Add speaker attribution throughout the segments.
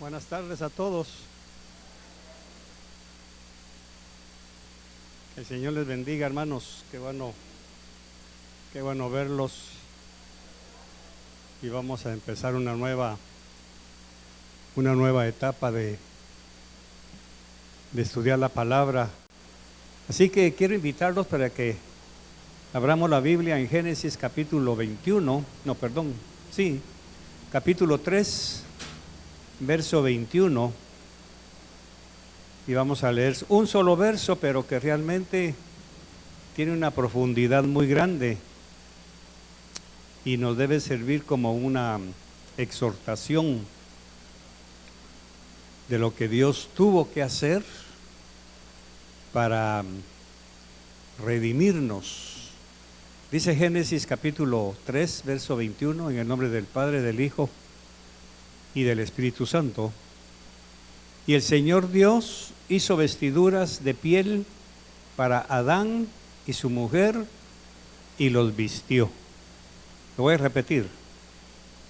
Speaker 1: Buenas tardes a todos. Que el Señor les bendiga, hermanos. Qué bueno verlos. Y vamos a empezar una nueva etapa de estudiar la palabra. Así que quiero invitarlos para que abramos la Biblia en Génesis capítulo 3, verso 21. Y vamos a leer un solo verso, pero que realmente tiene una profundidad muy grande y nos debe servir como una exhortación de lo que Dios tuvo que hacer para redimirnos. Dice Génesis capítulo 3, verso 21, en el nombre del Padre, del Hijo y del Espíritu Santo. Y el Señor Dios hizo vestiduras de piel para Adán y su mujer y los vistió. Lo voy a repetir.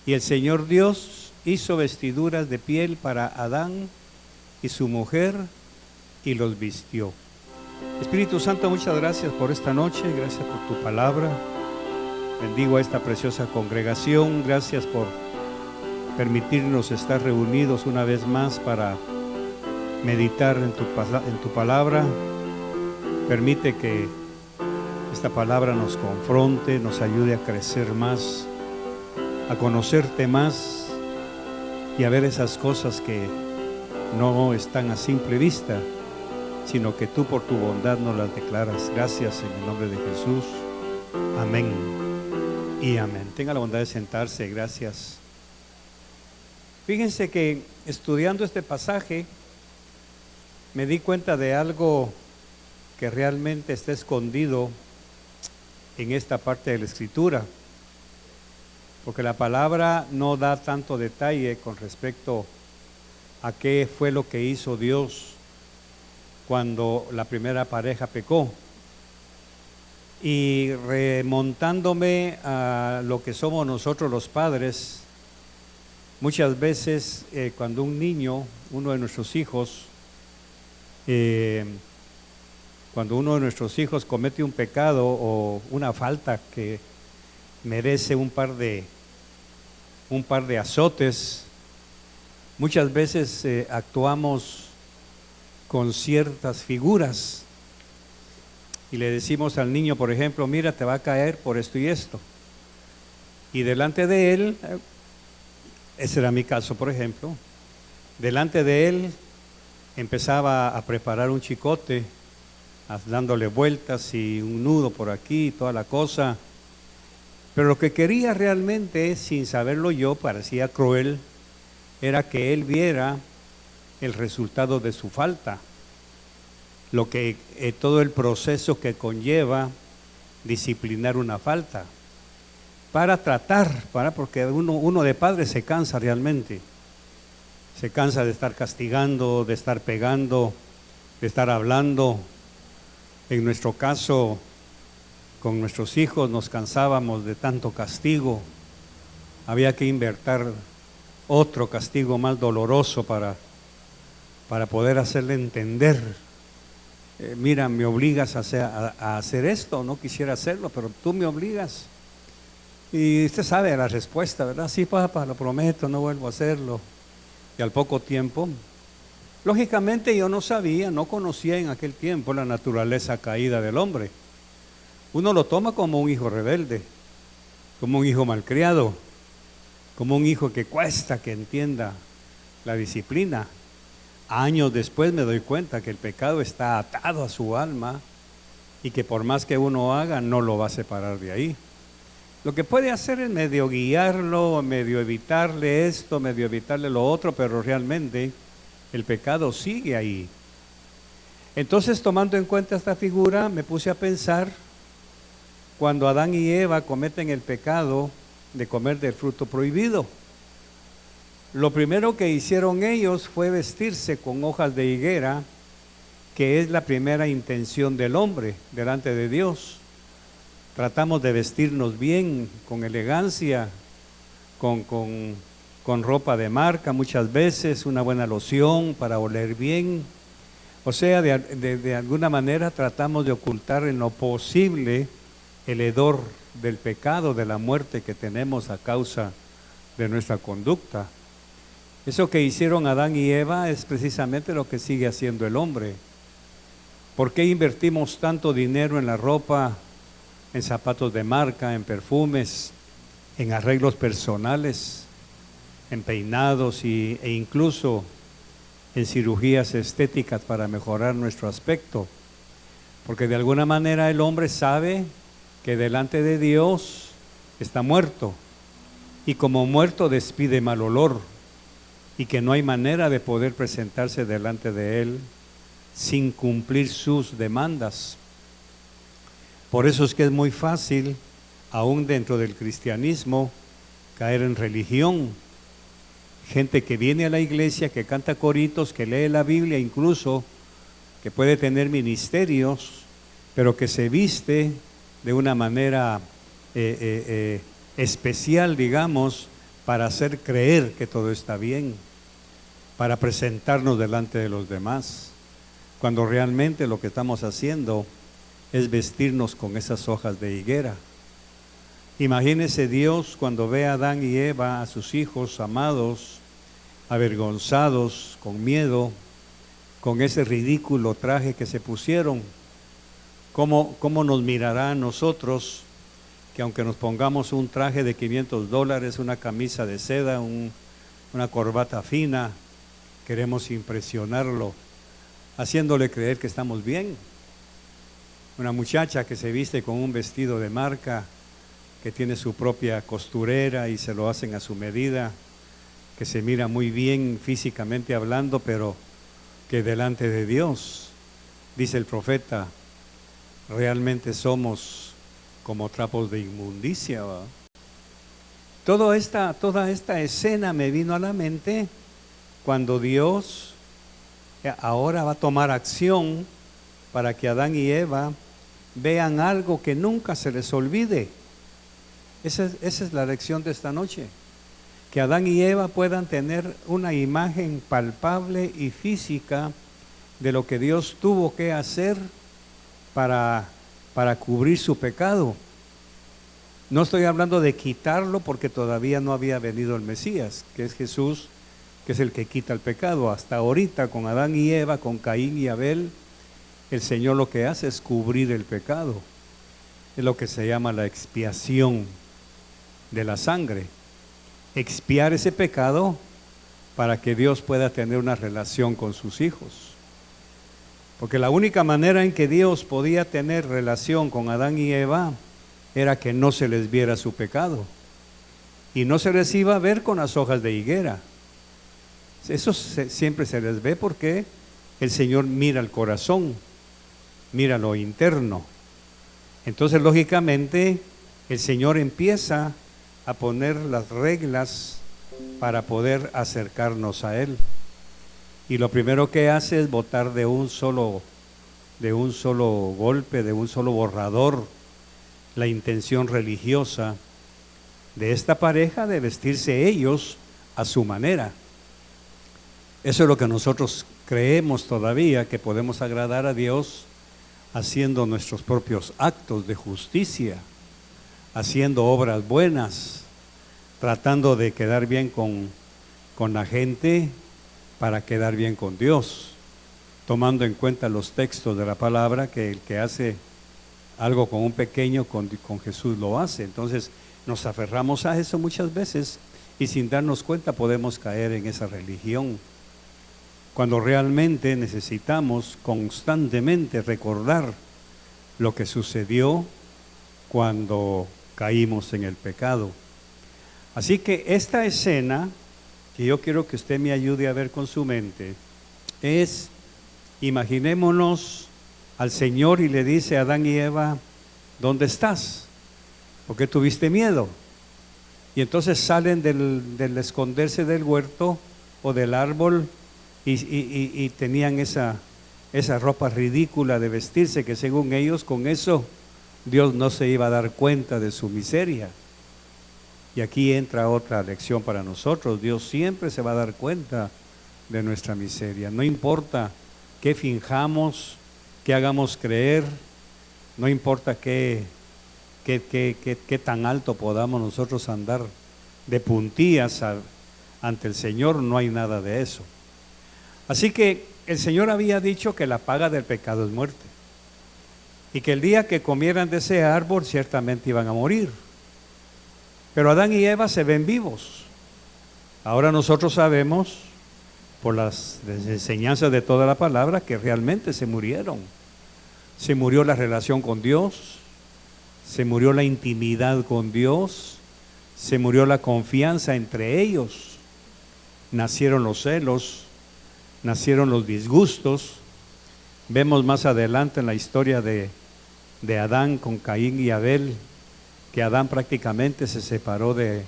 Speaker 1: Y el Señor Dios hizo vestiduras de piel para Adán y su mujer y los vistió. Espíritu Santo, muchas gracias por esta noche, gracias por tu palabra. Bendigo a esta preciosa congregación, gracias por permitirnos estar reunidos una vez más para meditar en tu palabra. Permite que esta palabra nos confronte, nos ayude a crecer más, a conocerte más y a ver esas cosas que no están a simple vista, sino que tú por tu bondad nos las declaras. Gracias en el nombre de Jesús. Amén y amén. Tenga la bondad de sentarse. Gracias. Fíjense que estudiando este pasaje me di cuenta de algo que realmente está escondido en esta parte de la Escritura, porque la palabra no da tanto detalle con respecto a qué fue lo que hizo Dios cuando la primera pareja pecó. Y remontándome a lo que somos nosotros los padres, muchas veces cuando un niño, uno de nuestros hijos, comete un pecado o una falta que merece un par de azotes, muchas veces actuamos con ciertas figuras y le decimos al niño, por ejemplo, mira, te va a caer por esto y esto. Y delante de él, ese era mi caso, por ejemplo, delante de él empezaba a preparar un chicote, dándole vueltas y un nudo por aquí y toda la cosa. Pero lo que quería realmente, sin saberlo yo, parecía cruel, era que él viera el resultado de su falta, todo el proceso que conlleva disciplinar una falta, porque uno de padre se cansa realmente. Se cansa de estar castigando, de estar pegando, de estar hablando. En nuestro caso, con nuestros hijos nos cansábamos de tanto castigo. Había que inventar otro castigo más doloroso para poder hacerle entender. Mira, me obligas a hacer esto, no quisiera hacerlo, pero tú me obligas. Y usted sabe la respuesta, ¿verdad? Sí, papá, lo prometo, no vuelvo a hacerlo. Y al poco tiempo, lógicamente yo no conocía en aquel tiempo la naturaleza caída del hombre. Uno lo toma como un hijo rebelde, como un hijo malcriado, como un hijo que cuesta que entienda la disciplina. Años después me doy cuenta que el pecado está atado a su alma y que por más que uno haga, no lo va a separar de ahí. Lo que puede hacer es medio guiarlo, medio evitarle esto, medio evitarle lo otro, pero realmente el pecado sigue ahí. Entonces, tomando en cuenta esta figura, me puse a pensar cuando Adán y Eva cometen el pecado de comer del fruto prohibido. Lo primero que hicieron ellos fue vestirse con hojas de higuera, que es la primera intención del hombre delante de Dios. Tratamos de vestirnos bien, con elegancia, con con ropa de marca muchas veces, una buena loción para oler bien. O sea, de alguna manera tratamos de ocultar en lo posible el hedor del pecado, de la muerte que tenemos a causa de nuestra conducta. Eso que hicieron Adán y Eva es precisamente lo que sigue haciendo el hombre. ¿Por qué invertimos tanto dinero en la ropa, en zapatos de marca, en perfumes, en arreglos personales, en peinados e incluso en cirugías estéticas para mejorar nuestro aspecto? Porque de alguna manera el hombre sabe que delante de Dios está muerto, y como muerto despide mal olor, y que no hay manera de poder presentarse delante de Él sin cumplir sus demandas. Por eso es que es muy fácil, aún dentro del cristianismo, caer en religión. Gente que viene a la iglesia, que canta coritos, que lee la Biblia, incluso que puede tener ministerios, pero que se viste de una manera especial, digamos, para hacer creer que todo está bien, para presentarnos delante de los demás, cuando realmente lo que estamos haciendo es vestirnos con esas hojas de higuera. Imagínese Dios cuando ve a Adán y Eva, a sus hijos amados, avergonzados, con miedo, con ese ridículo traje que se pusieron. ¿Cómo nos mirará a nosotros, que aunque nos pongamos un traje de $500, una camisa de seda, una corbata fina, queremos impresionarlo, haciéndole creer que estamos bien? Una muchacha que se viste con un vestido de marca, que tiene su propia costurera y se lo hacen a su medida, que se mira muy bien físicamente hablando, pero que delante de Dios, dice el profeta, realmente somos como trapos de inmundicia, ¿va? Toda esta escena me vino a la mente cuando Dios ahora va a tomar acción para que Adán y Eva vean algo que nunca se les olvide. Esa es la lección de esta noche. Que Adán y Eva puedan tener una imagen palpable y física de lo que Dios tuvo que hacer para cubrir su pecado. No estoy hablando de quitarlo, porque todavía no había venido el Mesías, que es Jesús, que es el que quita el pecado. Hasta ahorita, con Adán y Eva, con Caín y Abel, el Señor lo que hace es cubrir el pecado. Es lo que se llama la expiación de la sangre. Expiar ese pecado para que Dios pueda tener una relación con sus hijos. Porque la única manera en que Dios podía tener relación con Adán y Eva era que no se les viera su pecado. Y no se les iba a ver con las hojas de higuera. Eso siempre se les ve porque el Señor mira el corazón, mira lo interno. Entonces, lógicamente, el Señor empieza a poner las reglas para poder acercarnos a Él. Y lo primero que hace es botar de un solo golpe, de un solo borrador, la intención religiosa de esta pareja de vestirse ellos a su manera. Eso es lo que nosotros creemos todavía, que podemos agradar a Dios haciendo nuestros propios actos de justicia, haciendo obras buenas, tratando de quedar bien con la gente para quedar bien con Dios, tomando en cuenta los textos de la palabra, que el que hace algo con un pequeño, con Jesús lo hace. Entonces nos aferramos a eso muchas veces y sin darnos cuenta podemos caer en esa religión, cuando realmente necesitamos constantemente recordar lo que sucedió cuando caímos en el pecado. Así que esta escena, que yo quiero que usted me ayude a ver con su mente, es, imaginémonos al Señor y le dice a Adán y Eva, ¿dónde estás? ¿Por qué tuviste miedo? Y entonces salen del esconderse del huerto o del árbol y tenían esa ropa ridícula de vestirse, que según ellos con eso Dios no se iba a dar cuenta de su miseria. Y aquí entra otra lección para nosotros. Dios siempre se va a dar cuenta de nuestra miseria. No importa qué finjamos, qué hagamos creer, no importa qué tan alto podamos nosotros andar de puntillas ante el Señor, no hay nada de eso. Así que el Señor había dicho que la paga del pecado es muerte, y que el día que comieran de ese árbol ciertamente iban a morir. Pero Adán y Eva se ven vivos. Ahora nosotros sabemos, por las enseñanzas de toda la palabra, que realmente se murieron. Se murió la relación con Dios, se murió la intimidad con Dios, se murió la confianza entre ellos. Nacieron los celos, nacieron los disgustos. Vemos más adelante en la historia de Adán con Caín y Abel, que Adán prácticamente se separó de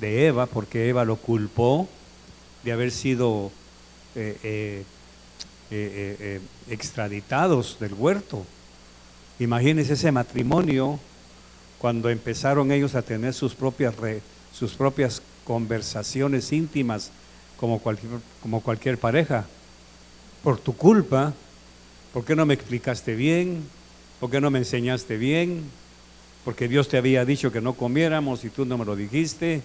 Speaker 1: Eva, porque Eva lo culpó de haber sido extraditados del huerto. Imagínense ese matrimonio cuando empezaron ellos a tener sus propias conversaciones íntimas como cualquier pareja. Por tu culpa, ¿por qué no me explicaste bien? ¿Por qué no me enseñaste bien? Porque Dios te había dicho que no comiéramos y tú no me lo dijiste.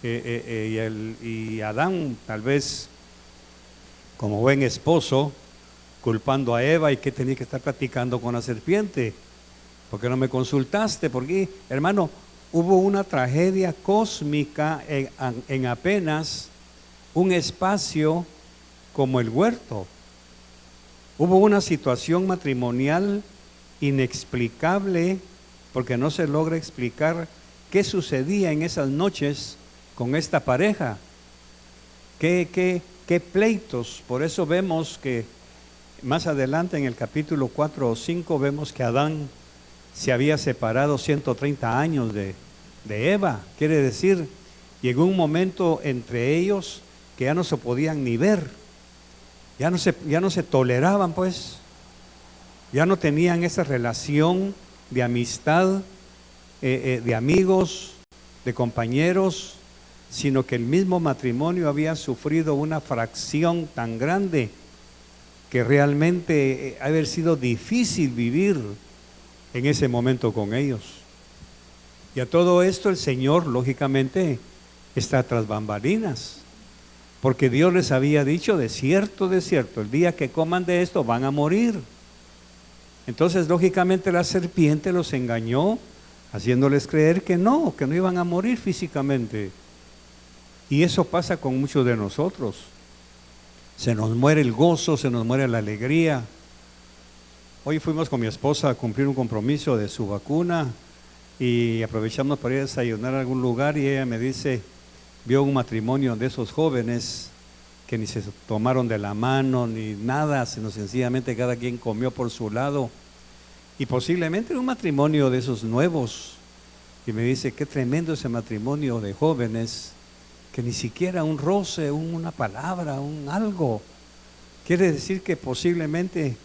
Speaker 1: Y Adán, tal vez como buen esposo, culpando a Eva, y que tenía que estar platicando con la serpiente. ¿Por qué no me consultaste? Porque, hermano, hubo una tragedia cósmica en apenas un espacio como el huerto. Hubo una situación matrimonial inexplicable, porque no se logra explicar qué sucedía en esas noches con esta pareja. ¿Qué pleitos? Por eso vemos que más adelante en el capítulo 4 o 5 vemos que Adán se había separado 130 años de Eva. Quiere decir, llegó un momento entre ellos que ya no se podían ni ver, ya no se toleraban, pues, ya no tenían esa relación de amistad, de amigos, de compañeros, sino que el mismo matrimonio había sufrido una fracción tan grande que realmente ha haber sido difícil vivir en ese momento con ellos. Y a todo esto el Señor, lógicamente, está tras bambalinas, porque Dios les había dicho, de cierto, el día que coman de esto van a morir. Entonces, lógicamente, la serpiente los engañó, haciéndoles creer que no iban a morir físicamente. Y eso pasa con muchos de nosotros. Se nos muere el gozo, se nos muere la alegría. Hoy fuimos con mi esposa a cumplir un compromiso de su vacuna y aprovechamos para ir a desayunar a algún lugar, y ella me dice, vio un matrimonio de esos jóvenes que ni se tomaron de la mano ni nada, sino sencillamente cada quien comió por su lado, y posiblemente un matrimonio de esos nuevos. Y me dice, qué tremendo ese matrimonio de jóvenes, que ni siquiera un roce, una palabra, un algo. Quiere decir que posiblemente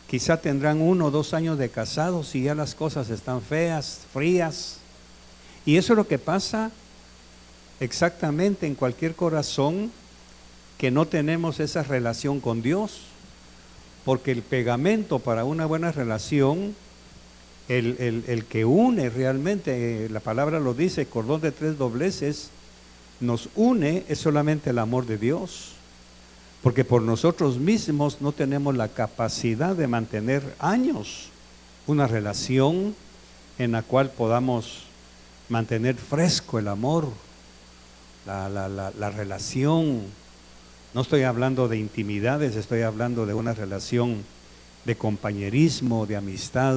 Speaker 1: quizá tendrán 1 o 2 años de casados y ya las cosas están feas, frías. Y eso es lo que pasa exactamente en cualquier corazón que no tenemos esa relación con Dios. Porque el pegamento para una buena relación, el que une realmente, la palabra lo dice, cordón de 3 dobleces, nos une, es solamente el amor de Dios. Porque por nosotros mismos no tenemos la capacidad de mantener años una relación en la cual podamos mantener fresco el amor, la relación. No estoy hablando de intimidades, estoy hablando de una relación de compañerismo, de amistad,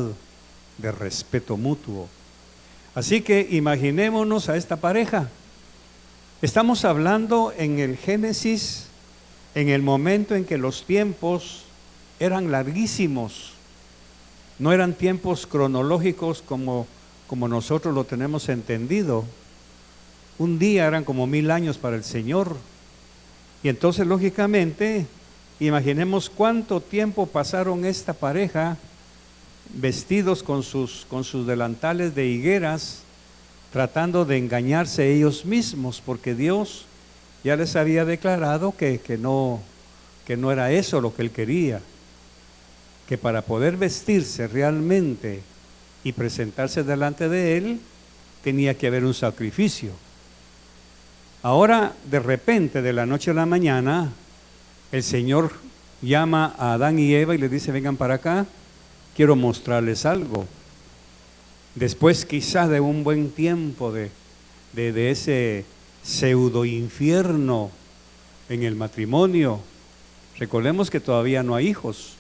Speaker 1: de respeto mutuo. Así que imaginémonos a esta pareja. Estamos hablando en el Génesis, en el momento en que los tiempos eran larguísimos. No eran tiempos cronológicos como nosotros lo tenemos entendido. Un día eran como 1000 años para el Señor. Y entonces, lógicamente, imaginemos cuánto tiempo pasaron esta pareja vestidos con sus delantales de higueras, tratando de engañarse ellos mismos, porque Dios ya les había declarado que no era eso lo que Él quería, que para poder vestirse realmente y presentarse delante de Él, tenía que haber un sacrificio. Ahora, de repente, de la noche a la mañana, el Señor llama a Adán y Eva y les dice: vengan para acá, quiero mostrarles algo. Después quizás de un buen tiempo de ese pseudo infierno en el matrimonio, recordemos que todavía no hay hijos,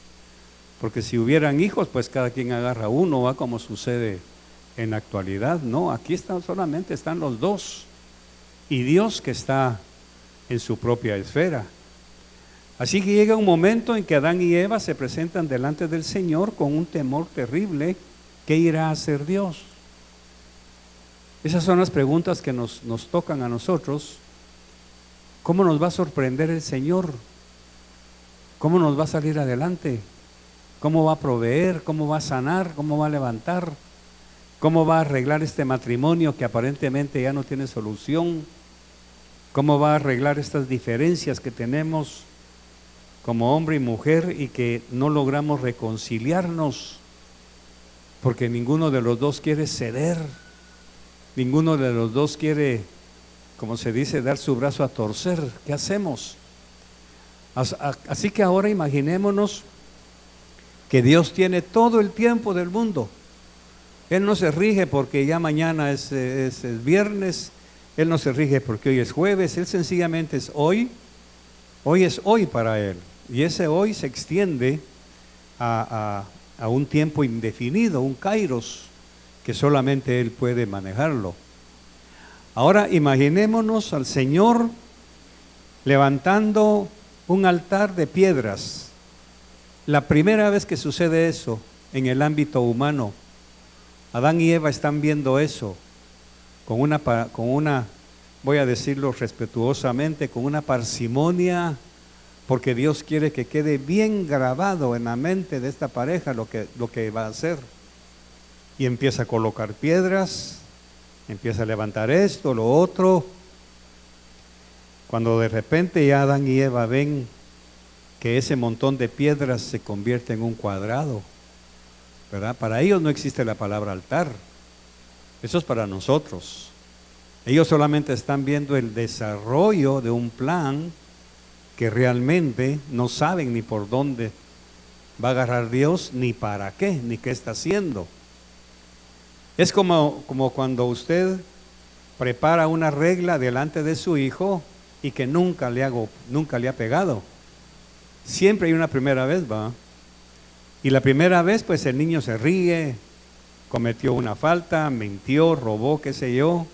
Speaker 1: porque si hubieran hijos, pues cada quien agarra uno, va, como sucede en la actualidad. No, aquí solamente están los dos, y Dios que está en su propia esfera. Así que llega un momento en que Adán y Eva se presentan delante del Señor con un temor terrible. ¿Qué irá a hacer Dios? Esas son las preguntas que nos tocan a nosotros. ¿Cómo nos va a sorprender el Señor? ¿Cómo nos va a salir adelante? ¿Cómo va a proveer? ¿Cómo va a sanar? ¿Cómo va a levantar? ¿Cómo va a arreglar este matrimonio que aparentemente ya no tiene solución? ¿Cómo va a arreglar estas diferencias que tenemos como hombre y mujer y que no logramos reconciliarnos? Porque ninguno de los dos quiere ceder, ninguno de los dos quiere, como se dice, dar su brazo a torcer. ¿Qué hacemos? Así que ahora imaginémonos que Dios tiene todo el tiempo del mundo. Él no se rige porque ya mañana es viernes, Él no se rige porque hoy es jueves, Él sencillamente es hoy. Hoy es hoy para Él, y ese hoy se extiende a un tiempo indefinido, un kairos, que solamente Él puede manejarlo. Ahora imaginémonos al Señor levantando un altar de piedras. La primera vez que sucede eso en el ámbito humano, Adán y Eva están viendo eso con una, voy a decirlo respetuosamente, con una parsimonia, porque Dios quiere que quede bien grabado en la mente de esta pareja lo que va a hacer. Y empieza a colocar piedras, empieza a levantar esto, lo otro. Cuando de repente ya Adán y Eva ven que ese montón de piedras se convierte en un cuadrado, ¿verdad? Para ellos no existe la palabra altar, eso es para nosotros. Ellos solamente están viendo el desarrollo de un plan que realmente no saben ni por dónde va a agarrar Dios, ni para qué, ni qué está haciendo. Es como cuando usted prepara una regla delante de su hijo y que nunca le ha pegado. Siempre hay una primera vez, ¿va? Y la primera vez, pues el niño se ríe, cometió una falta, mintió, robó, qué sé yo,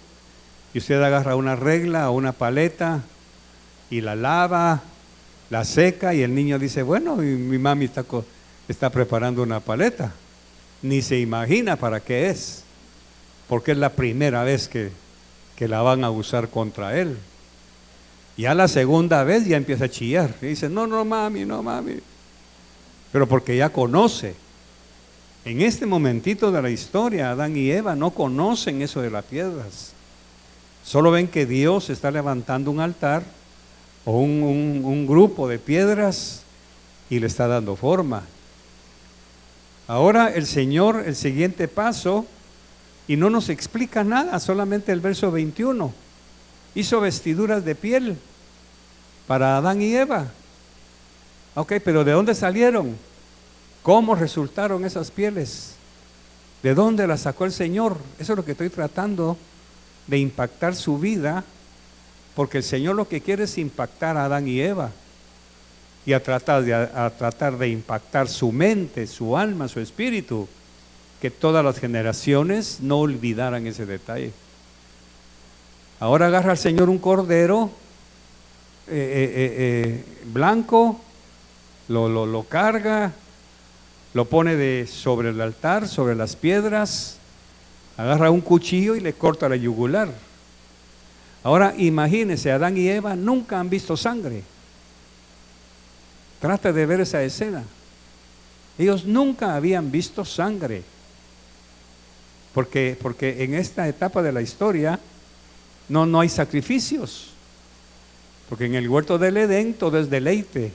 Speaker 1: y usted agarra una regla o una paleta y la lava, la seca, y el niño dice: bueno, mi mami está preparando una paleta. Ni se imagina para qué es, porque es la primera vez que la van a usar contra él. Ya la segunda vez ya empieza a chillar y dice: no mami, no mami. Pero porque ya conoce. En este momentito de la historia, Adán y Eva no conocen eso de las piedras. Solo ven que Dios está levantando un altar o un grupo de piedras y le está dando forma. Ahora el Señor, el siguiente paso, y no nos explica nada, solamente el verso 21, hizo vestiduras de piel para Adán y Eva. Ok, pero ¿de dónde salieron? ¿Cómo resultaron esas pieles? ¿De dónde las sacó el Señor? Eso es lo que estoy tratando de impactar su vida, porque el Señor lo que quiere es impactar a Adán y Eva y a tratar de impactar su mente, su alma, su espíritu, que todas las generaciones no olvidaran ese detalle. Ahora agarra al Señor un cordero blanco, lo carga, lo pone sobre el altar, sobre las piedras, agarra un cuchillo y le corta la yugular. Ahora imagínense, Adán y Eva nunca han visto sangre. Trata de ver esa escena. Ellos nunca habían visto sangre. porque en esta etapa de la historia no hay sacrificios, porque en el huerto del Edén todo es deleite.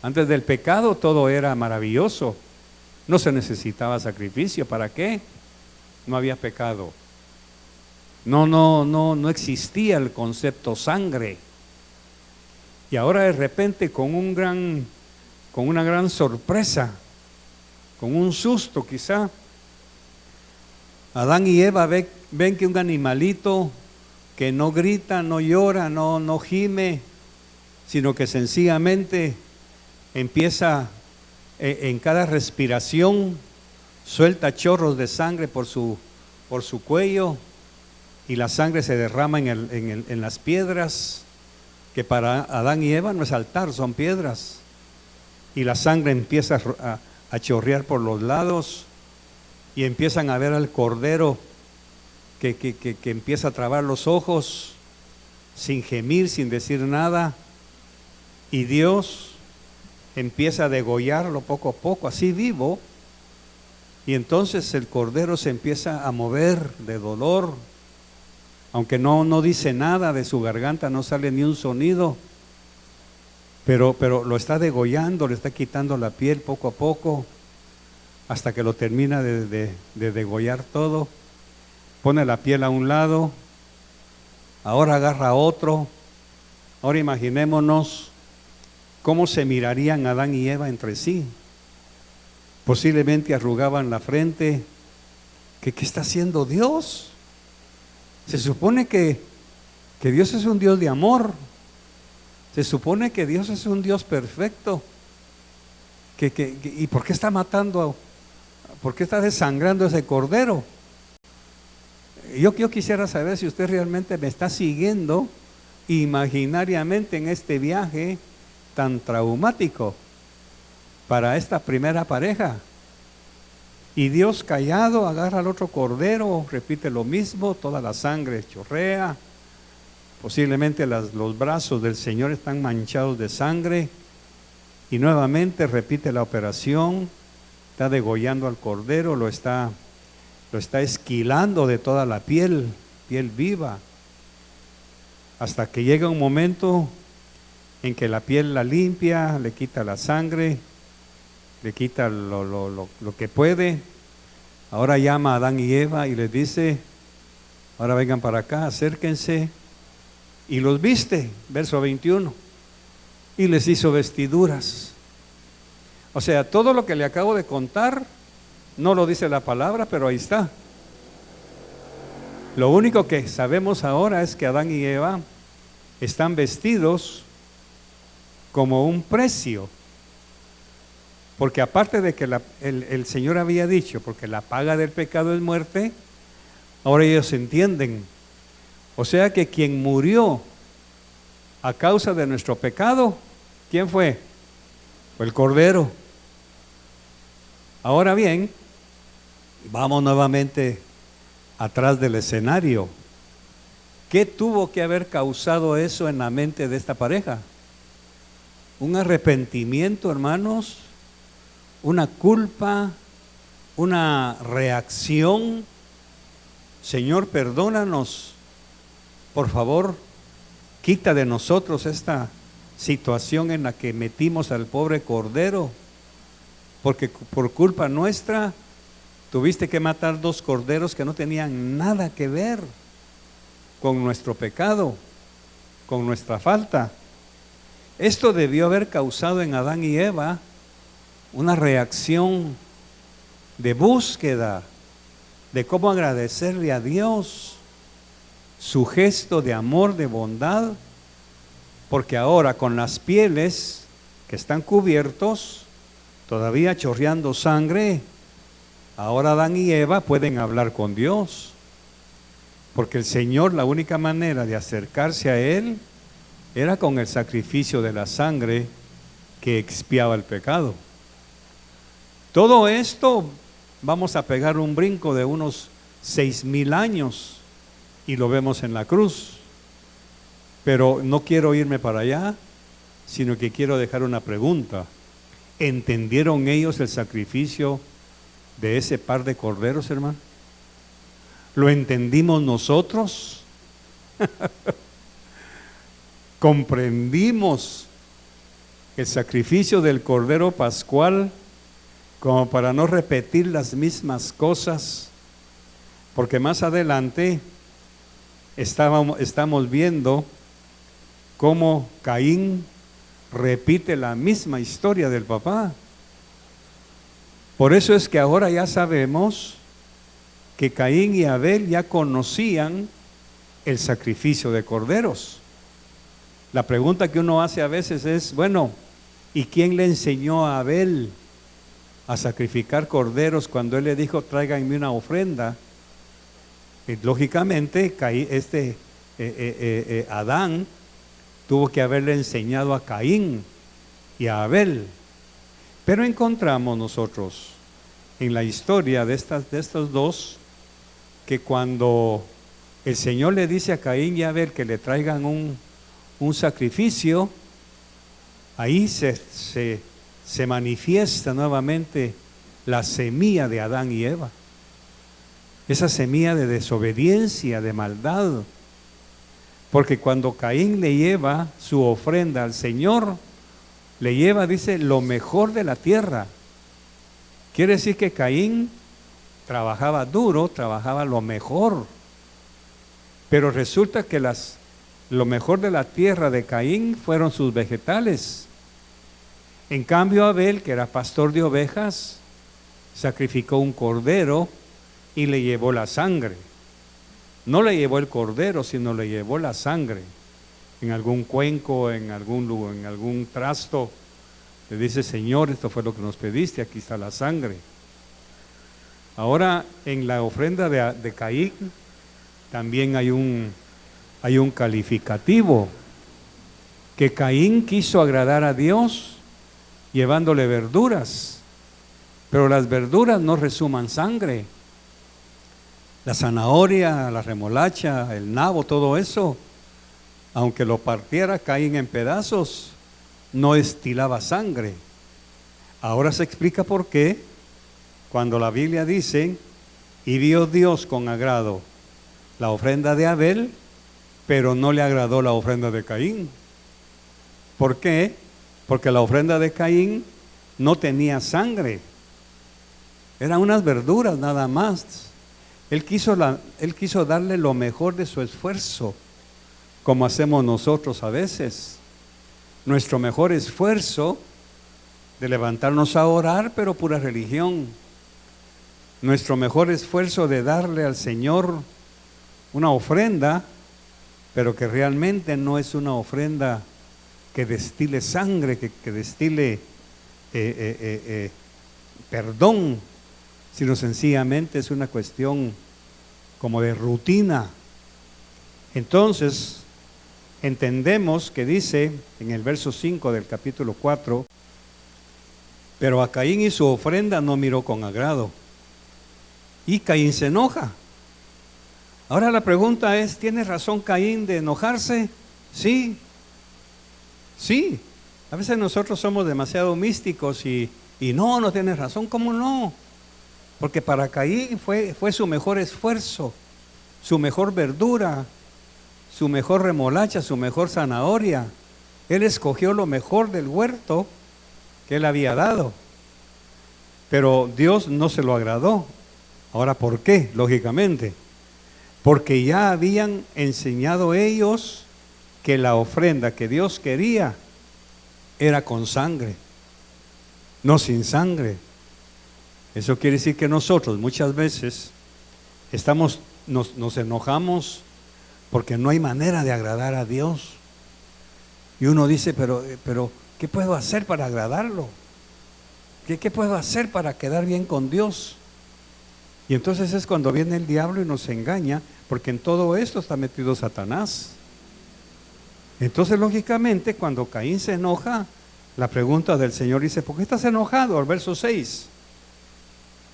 Speaker 1: Antes del pecado todo era maravilloso, no se necesitaba sacrificio. ¿Para qué? No había pecado. No existía el concepto sangre. Y ahora de repente con una gran sorpresa, con un susto quizá, Adán y Eva ven que un animalito que no grita, no llora, no gime, sino que sencillamente empieza en cada respiración, suelta chorros de sangre por su cuello, y la sangre se derrama en las piedras, que para Adán y Eva no es altar, son piedras, y la sangre empieza a chorrear por los lados, y empiezan a ver al cordero que empieza a trabar los ojos, sin gemir, sin decir nada, y Dios empieza a degollarlo poco a poco, así vivo, y entonces el cordero se empieza a mover de dolor, aunque no dice nada, de su garganta no sale ni un sonido, pero lo está degollando, le está quitando la piel poco a poco, hasta que lo termina de degollar todo. Pone la piel a un lado, ahora agarra a otro. Ahora imaginémonos cómo se mirarían Adán y Eva entre sí. Posiblemente arrugaban la frente. ¿Qué está haciendo Dios? Se supone que Dios es un Dios de amor. Se supone que Dios es un Dios perfecto. ¿Y por qué está matando? ¿Por qué está desangrando ese cordero? Yo quisiera saber si usted realmente me está siguiendo imaginariamente en este viaje tan traumático para esta primera pareja. Y Dios callado agarra al otro cordero, repite lo mismo, toda la sangre chorrea, posiblemente los brazos del Señor están manchados de sangre, y nuevamente repite la operación, está degollando al cordero, lo está esquilando de toda la piel viva, hasta que llega un momento en que la piel la limpia, le quita la sangre, le quita lo que puede. Ahora llama a Adán y Eva y les dice: ahora vengan para acá, acérquense, y los viste, verso 21, y les hizo vestiduras. O sea, todo lo que le acabo de contar no lo dice la palabra, pero ahí está. Lo único que sabemos ahora es que Adán y Eva están vestidos como un precio, porque aparte de que el Señor había dicho, porque la paga del pecado es muerte, ahora ellos entienden. O sea que quien murió a causa de nuestro pecado, ¿quién fue? Fue el Cordero. Ahora bien, vamos nuevamente atrás del escenario. ¿Qué tuvo que haber causado eso en la mente de esta pareja? Un arrepentimiento, hermanos, una culpa, una reacción. Señor, perdónanos, por favor, quita de nosotros esta situación en la que metimos al pobre Cordero, porque por culpa nuestra tuviste que matar 2 corderos que no tenían nada que ver con nuestro pecado, con nuestra falta. Esto debió haber causado en Adán y Eva una reacción de búsqueda de cómo agradecerle a Dios su gesto de amor, de bondad, porque ahora con las pieles que están cubiertos, todavía chorreando sangre, ahora Adán y Eva pueden hablar con Dios, porque el Señor, la única manera de acercarse a Él era con el sacrificio de la sangre que expiaba el pecado. Todo esto vamos a pegar un brinco de unos 6,000 años y lo vemos en la cruz, pero no quiero irme para allá, sino que quiero dejar una pregunta. ¿Entendieron ellos el sacrificio de ese par de corderos, hermano? ¿Lo entendimos nosotros? ¿Comprendimos el sacrificio del Cordero Pascual como para no repetir las mismas cosas? Porque más adelante estamos viendo cómo Caín repite la misma historia del papá. Por eso es que ahora ya sabemos que Caín y Abel ya conocían el sacrificio de corderos. La pregunta que uno hace a veces es, bueno, ¿y quién le enseñó a Abel a sacrificar corderos cuando él le dijo, tráiganme una ofrenda? Y lógicamente, Adán tuvo que haberle enseñado a Caín y a Abel. Pero encontramos nosotros en la historia de estos dos, que cuando el Señor le dice a Caín y a Abel que le traigan un sacrificio, ahí se manifiesta nuevamente la semilla de Adán y Eva. Esa semilla de desobediencia, de maldad. Porque cuando Caín le lleva su ofrenda al Señor, le lleva, dice, lo mejor de la tierra. Quiere decir que Caín trabajaba duro, trabajaba lo mejor. Pero resulta que lo mejor de la tierra de Caín fueron sus vegetales. En cambio, Abel, que era pastor de ovejas, sacrificó un cordero y le llevó la sangre. No le llevó el cordero, sino le llevó la sangre. En algún cuenco, en algún trasto, le dice, Señor, esto fue lo que nos pediste, aquí está la sangre. Ahora, en la ofrenda de Caín, también hay un calificativo, que Caín quiso agradar a Dios llevándole verduras, pero las verduras no resuman sangre. La zanahoria, la remolacha, el nabo, todo eso, aunque lo partiera Caín en pedazos, no estilaba sangre. Ahora se explica por qué, cuando la Biblia dice, y vio Dios con agrado la ofrenda de Abel, pero no le agradó la ofrenda de Caín. ¿Por qué? Porque la ofrenda de Caín no tenía sangre, eran unas verduras nada más. Él quiso darle lo mejor de su esfuerzo, como hacemos nosotros a veces. Nuestro mejor esfuerzo de levantarnos a orar, pero pura religión. Nuestro mejor esfuerzo de darle al Señor una ofrenda, pero que realmente no es una ofrenda que destile sangre, que destile perdón, sino sencillamente es una cuestión como de rutina. Entonces, entendemos que dice en el verso 5 del capítulo 4, pero a Caín y su ofrenda no miró con agrado. Y Caín se enoja. Ahora la pregunta es, ¿tiene razón Caín de enojarse? Sí. Sí. A veces nosotros somos demasiado místicos y no tiene razón. ¿Cómo no? Porque para Caín fue su mejor esfuerzo, su mejor verdura, su mejor remolacha, su mejor zanahoria. Él escogió lo mejor del huerto que él había dado. Pero Dios no se lo agradó. Ahora, ¿por qué? Lógicamente, porque ya habían enseñado ellos que la ofrenda que Dios quería era con sangre, no sin sangre. Eso quiere decir que nosotros muchas veces nos enojamos porque no hay manera de agradar a Dios. Y uno dice, pero ¿qué puedo hacer para agradarlo? ¿Qué puedo hacer para quedar bien con Dios? Y entonces es cuando viene el diablo y nos engaña, porque en todo esto está metido Satanás. Entonces, lógicamente, cuando Caín se enoja, la pregunta del Señor dice, ¿por qué estás enojado? Al verso 6.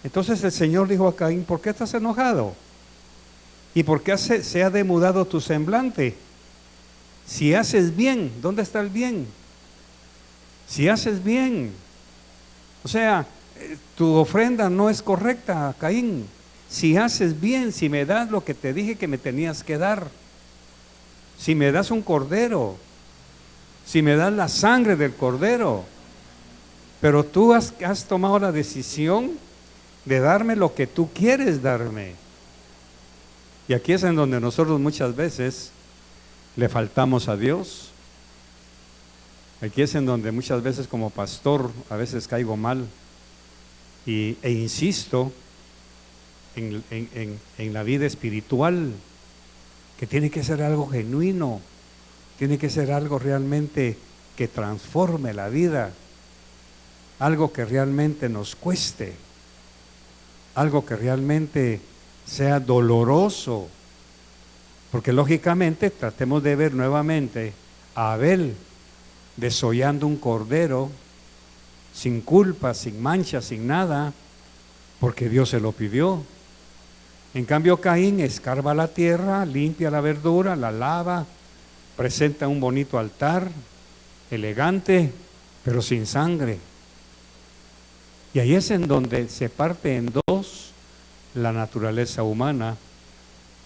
Speaker 1: Entonces el Señor dijo a Caín, ¿por qué estás enojado? ¿Y por qué se ha demudado tu semblante? Si haces bien, ¿dónde está el bien? Si haces bien, o sea, tu ofrenda no es correcta, Caín. si haces bien, si me das lo que te dije que me tenías que dar, si me das un cordero, si me das la sangre del cordero, pero tú has tomado la decisión de darme lo que tú quieres darme. Y aquí es en donde nosotros muchas veces le faltamos a Dios. Aquí es en donde muchas veces como pastor a veces caigo mal e insisto en la vida espiritual, que tiene que ser algo genuino, tiene que ser algo realmente que transforme la vida, algo que realmente nos cueste, algo que realmente sea doloroso, porque lógicamente tratemos de ver nuevamente a Abel desollando un cordero sin culpa, sin mancha, sin nada, porque Dios se lo pidió. En cambio Caín escarba la tierra, limpia la verdura, la lava, presenta un bonito altar, elegante, pero sin sangre. Y ahí es en donde se parte en dos la naturaleza humana,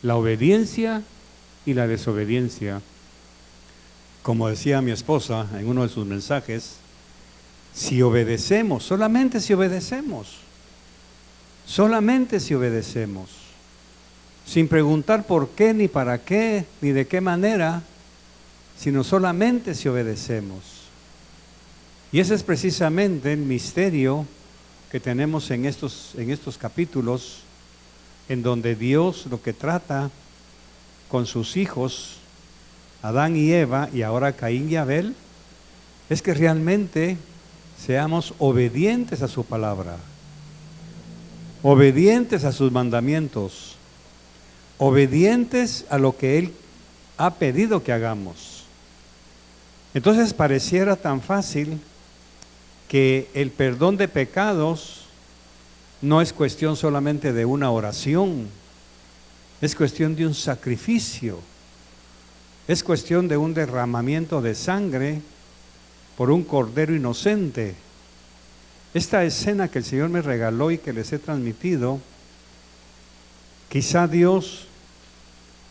Speaker 1: la obediencia y la desobediencia. Como decía mi esposa en uno de sus mensajes, si obedecemos, solamente si obedecemos, sin preguntar por qué, ni para qué, ni de qué manera, sino solamente si obedecemos. Y ese es precisamente el misterio que tenemos en estos capítulos, en donde Dios lo que trata con sus hijos, Adán y Eva, y ahora Caín y Abel, es que realmente seamos obedientes a su palabra, obedientes a sus mandamientos, obedientes a lo que Él ha pedido que hagamos. Entonces pareciera tan fácil que el perdón de pecados no es cuestión solamente de una oración, es cuestión de un sacrificio, es cuestión de un derramamiento de sangre por un cordero inocente. Esta escena que el Señor me regaló y que les he transmitido, quizá Dios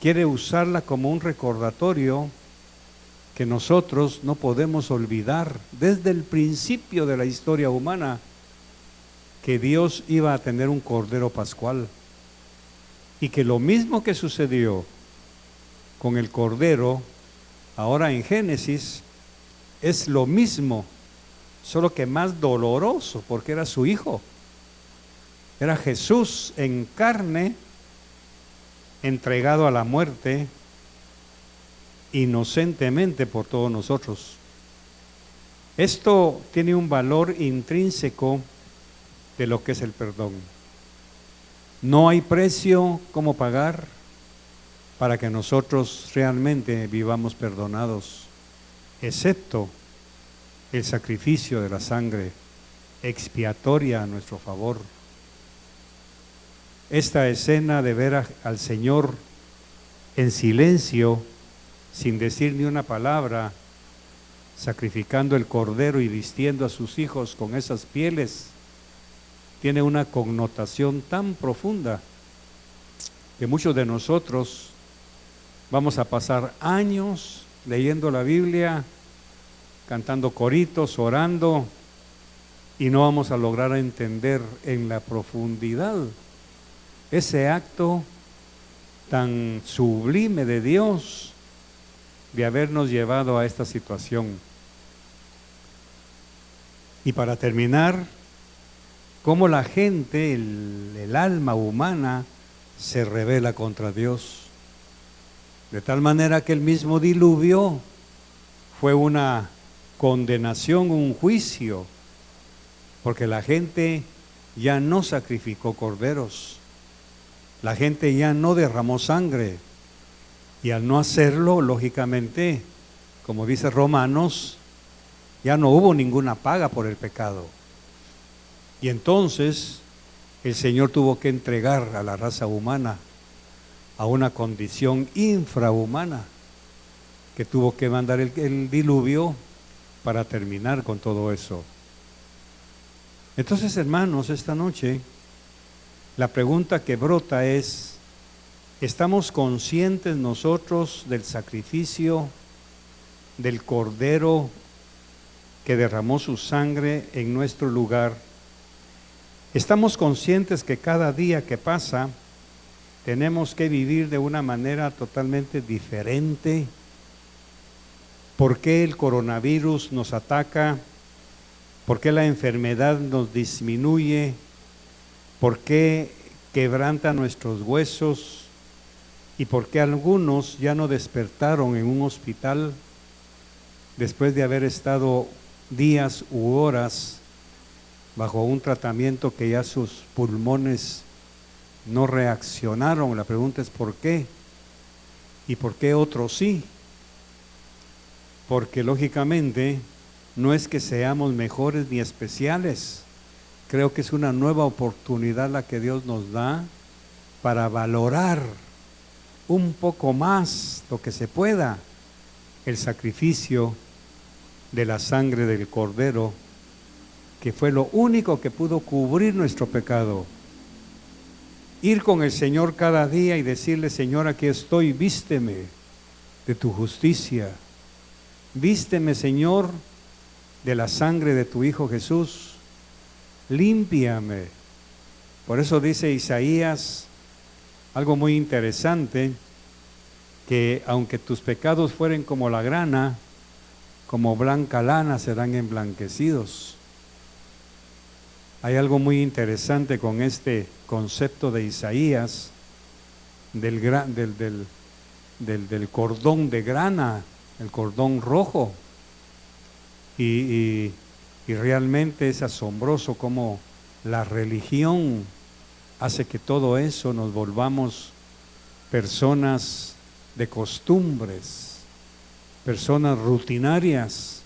Speaker 1: quiere usarla como un recordatorio que nosotros no podemos olvidar desde el principio de la historia humana, que Dios iba a tener un cordero pascual, y que lo mismo que sucedió con el cordero ahora en Génesis es lo mismo, solo que más doloroso, porque era su hijo, era Jesús en carne, entregado a la muerte inocentemente por todos nosotros. Esto tiene un valor intrínseco de lo que es el perdón. No hay precio como pagar para que nosotros realmente vivamos perdonados, excepto el sacrificio de la sangre expiatoria a nuestro favor. Esta escena de ver al Señor en silencio, sin decir ni una palabra, sacrificando el cordero y vistiendo a sus hijos con esas pieles, tiene una connotación tan profunda que muchos de nosotros vamos a pasar años leyendo la Biblia, cantando coritos, orando, y no vamos a lograr entender en la profundidad ese acto tan sublime de Dios de habernos llevado a esta situación. Y para terminar, cómo la gente, el alma humana, se rebela contra Dios, de tal manera que el mismo diluvio fue una condenación, un juicio, porque la gente ya no sacrificó corderos, la gente ya no derramó sangre, y al no hacerlo, lógicamente, como dice Romanos, ya no hubo ninguna paga por el pecado. Y entonces el Señor tuvo que entregar a la raza humana a una condición infrahumana, que tuvo que mandar el diluvio para terminar con todo eso. Entonces, hermanos, esta noche La pregunta que brota es, ¿estamos conscientes nosotros del sacrificio del Cordero que derramó su sangre en nuestro lugar? ¿Estamos conscientes que cada día que pasa tenemos que vivir de una manera totalmente diferente? ¿Por qué el coronavirus nos ataca? ¿Por qué la enfermedad nos disminuye? ¿Por qué quebranta nuestros huesos? ¿Y por qué algunos ya no despertaron en un hospital después de haber estado días u horas bajo un tratamiento que ya sus pulmones no reaccionaron? La pregunta es ¿por qué? ¿Y por qué otros sí? Porque lógicamente no es que seamos mejores ni especiales. Creo que es una nueva oportunidad la que Dios nos da para valorar un poco más lo que se pueda el sacrificio de la sangre del Cordero, que fue lo único que pudo cubrir nuestro pecado. Ir con el Señor cada día y decirle: Señor, aquí estoy, vísteme de tu justicia, vísteme, Señor, de la sangre de tu Hijo Jesús, límpiame. Por eso dice Isaías algo muy interesante, que aunque tus pecados fueren como la grana, como blanca lana serán emblanquecidos. Hay algo muy interesante con este concepto de Isaías del cordón de grana, el cordón rojo, y realmente es asombroso cómo la religión hace que todo eso nos volvamos personas de costumbres, personas rutinarias,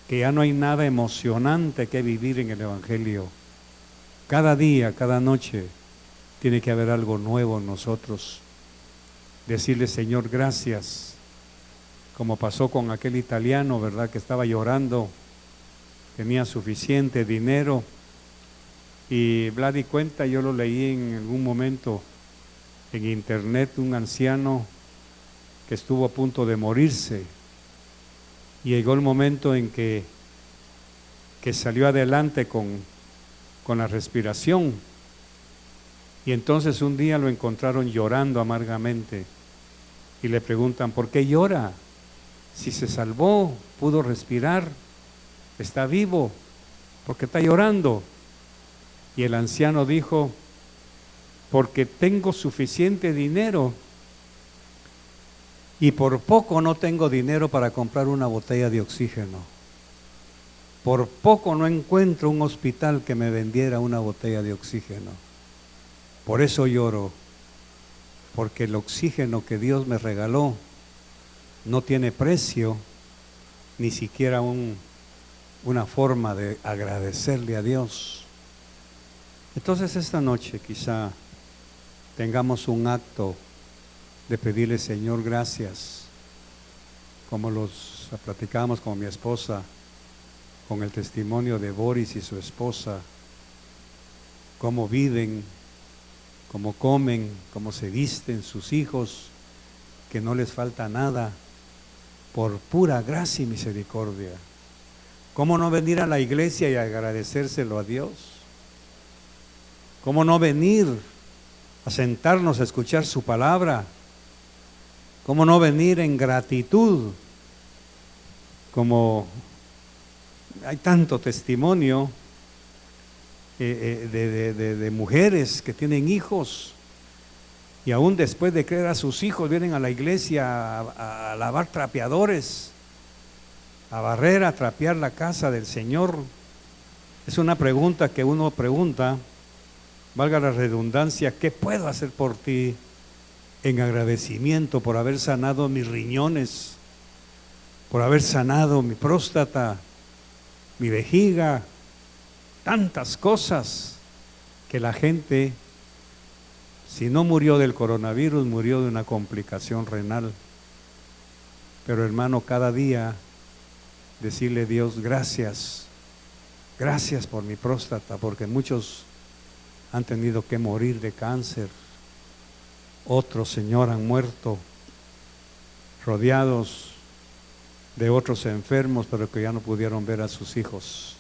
Speaker 1: que ya no hay nada emocionante que vivir en el Evangelio. Cada día, cada noche, tiene que haber algo nuevo en nosotros. Decirle: Señor, gracias. Como pasó con aquel italiano, ¿verdad?, que estaba llorando, tenía suficiente dinero, y Vladi cuenta, yo lo leí en algún momento en internet, un anciano que estuvo a punto de morirse, y llegó el momento en que salió adelante con la respiración, y entonces un día lo encontraron llorando amargamente, y le preguntan: ¿por qué llora? Si se salvó, pudo respirar, está vivo, ¿por qué está llorando? Y el anciano dijo: porque tengo suficiente dinero y por poco no tengo dinero para comprar una botella de oxígeno. Por poco no encuentro un hospital que me vendiera una botella de oxígeno. Por eso lloro, porque el oxígeno que Dios me regaló no tiene precio, ni siquiera una forma de agradecerle a Dios. Entonces esta noche quizá tengamos un acto de pedirle: Señor, gracias, como los platicamos con mi esposa, con el testimonio de Boris y su esposa, cómo viven, cómo comen, cómo se visten sus hijos, que no les falta nada, por pura gracia y misericordia. ¿Cómo no venir a la iglesia y agradecérselo a Dios? ¿Cómo no venir a sentarnos a escuchar su palabra? ¿Cómo no venir en gratitud? Como hay tanto testimonio de mujeres que tienen hijos, y aún después de creer a sus hijos vienen a la iglesia a lavar trapeadores, a barrer, a trapear la casa del Señor. Es una pregunta que uno pregunta, valga la redundancia: ¿qué puedo hacer por ti en agradecimiento por haber sanado mis riñones, por haber sanado mi próstata, mi vejiga? Tantas cosas que la gente, si no murió del coronavirus, murió de una complicación renal. Pero hermano, cada día decirle a Dios: gracias, gracias por mi próstata, porque muchos han tenido que morir de cáncer. Otros, Señor, han muerto rodeados de otros enfermos, pero que ya no pudieron ver a sus hijos.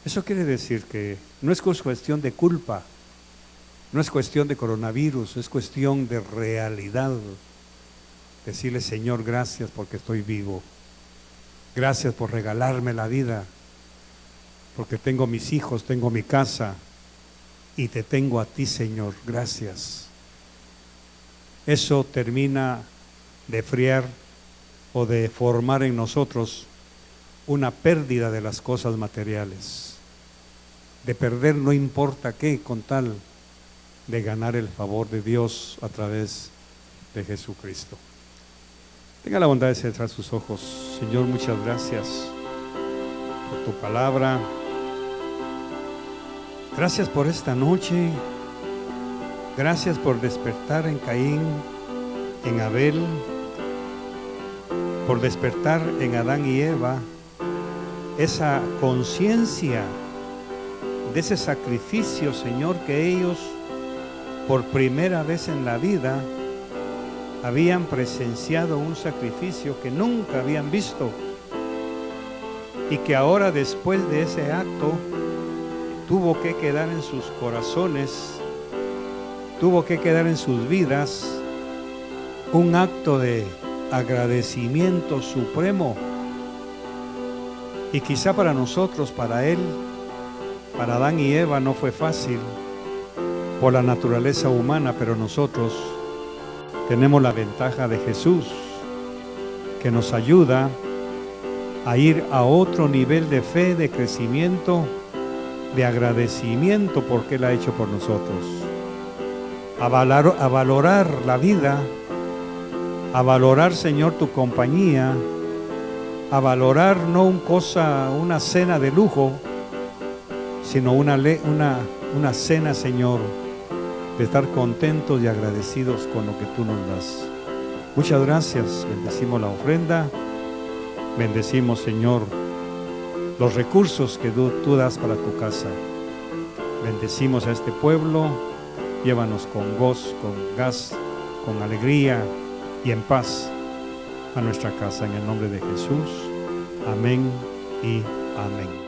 Speaker 1: Eso quiere decir que no es cuestión de culpa, no es cuestión de coronavirus, es cuestión de realidad. Decirle, Señor, gracias porque estoy vivo. Gracias por regalarme la vida, porque tengo mis hijos, tengo mi casa y te tengo a ti, Señor. Gracias. Eso termina de enfriar o de formar en nosotros una pérdida de las cosas materiales, de perder no importa qué, con tal de ganar el favor de Dios a través de Jesucristo. Tenga la bondad de cerrar sus ojos. Señor, muchas gracias por tu palabra. Gracias por esta noche. Gracias por despertar en Caín, en Abel, por despertar en Adán y Eva esa conciencia de ese sacrificio, Señor, que ellos por primera vez en la vida habían presenciado, un sacrificio que nunca habían visto y que ahora, después de ese acto, tuvo que quedar en sus corazones, tuvo que quedar en sus vidas un acto de agradecimiento supremo. Y quizá para nosotros, para él, para Adán y Eva no fue fácil por la naturaleza humana, pero nosotros tenemos la ventaja de Jesús, que nos ayuda a ir a otro nivel de fe, de crecimiento, de agradecimiento por que Él ha hecho por nosotros, a valorar la vida, a valorar, Señor, tu compañía, a valorar no una cena de lujo, sino una cena, Señor, de estar contentos y agradecidos con lo que tú nos das. Muchas gracias. Bendecimos la ofrenda, bendecimos, Señor, los recursos que tú das para tu casa. Bendecimos a este pueblo, llévanos con gozo, con gas, con alegría y en paz a nuestra casa, en el nombre de Jesús. Amén y amén.